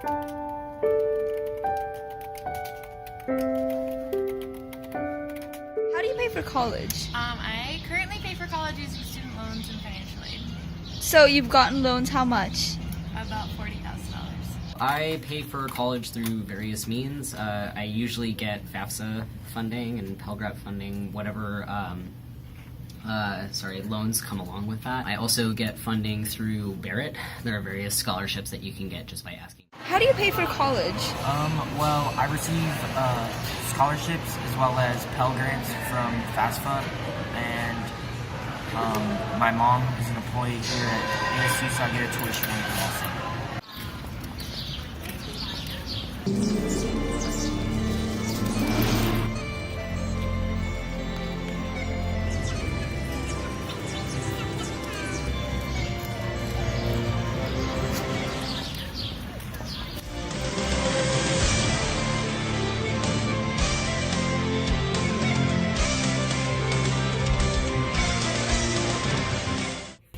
How do you pay for college? I currently pay for college using student loans and financial aid. So you've gotten loans, how much? About $40,000. I pay for college through various means. I usually get FAFSA funding and Pell Grant funding, whatever loans come along with that. I also get funding through Barrett. There are various scholarships that you can get just by asking. How do you pay for college? Well, I receive scholarships as well as Pell Grants from FAFSA, and my mom is an employee here at ASU, so I get a tuition waiver also.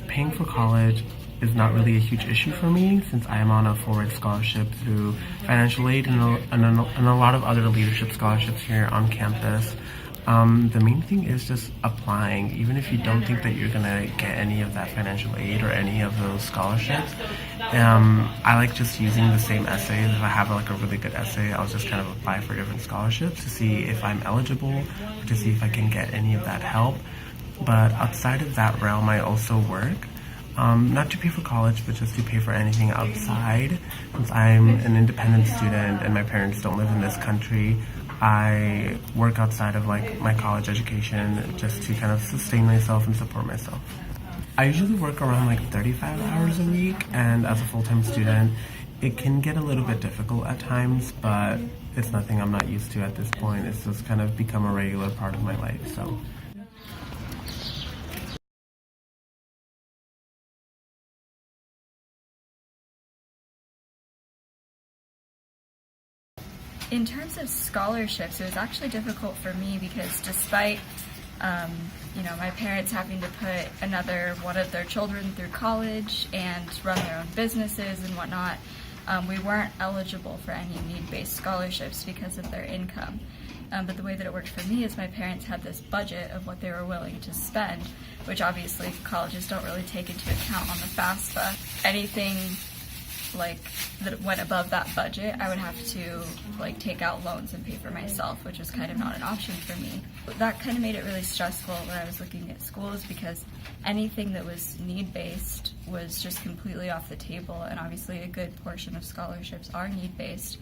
Paying for college is not really a huge issue for me since I am on a forward scholarship through financial aid and a lot of other leadership scholarships here on campus. The main thing is just applying. Even if you don't think that you're going to get any of that financial aid or any of those scholarships, I like just using the same essays. If I have like a really good essay, I'll just kind of apply for different scholarships to see if I'm eligible or to see if I can get any of that help. But outside of that realm, I also work. Not to pay for college, but just to pay for anything outside. Since I'm an independent student and my parents don't live in this country, I work outside of like my college education just to kind of sustain myself and support myself. I usually work around like 35 hours a week, and as a full-time student, it can get a little bit difficult at times, but it's nothing I'm not used to at this point. It's just kind of become a regular part of my life, so. In terms of scholarships, it was actually difficult for me because despite, my parents having to put another one of their children through college and run their own businesses and whatnot, we weren't eligible for any need-based scholarships because of their income. But the way that it worked for me is my parents had this budget of what they were willing to spend, which obviously colleges don't really take into account on the FAFSA. Anything that went above that budget, I would have to take out loans and pay for myself, which was kind of not an option for me. That kind of made it really stressful when I was looking at schools because anything that was need-based was just completely off the table, and obviously a good portion of scholarships are need-based,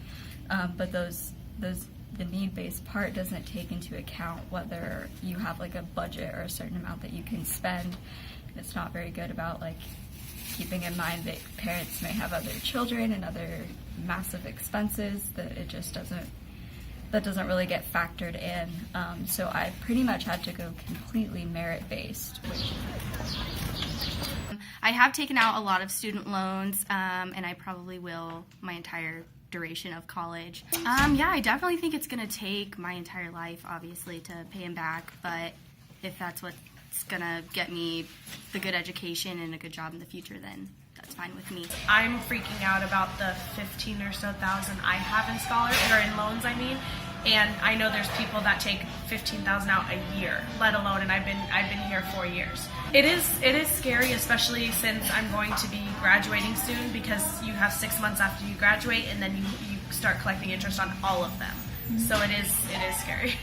but the need-based part doesn't take into account whether you have a budget or a certain amount that you can spend. It's not very good about keeping in mind that parents may have other children and other massive expenses that doesn't really get factored in. So I pretty much had to go completely merit-based. I have taken out a lot of student loans, and I probably will my entire duration of college. I definitely think it's going to take my entire life, obviously, to pay them back, but if that's what's going to get me the good education and a good job in the future, then that's fine with me. I'm freaking out about the 15 or so thousand I have in scholarships, or in loans, and I know there's people that take 15,000 out a year, let alone, and I've been here 4 years. It is scary, especially since I'm going to be graduating soon, because you have 6 months after you graduate, and then you start collecting interest on all of them. So it is scary.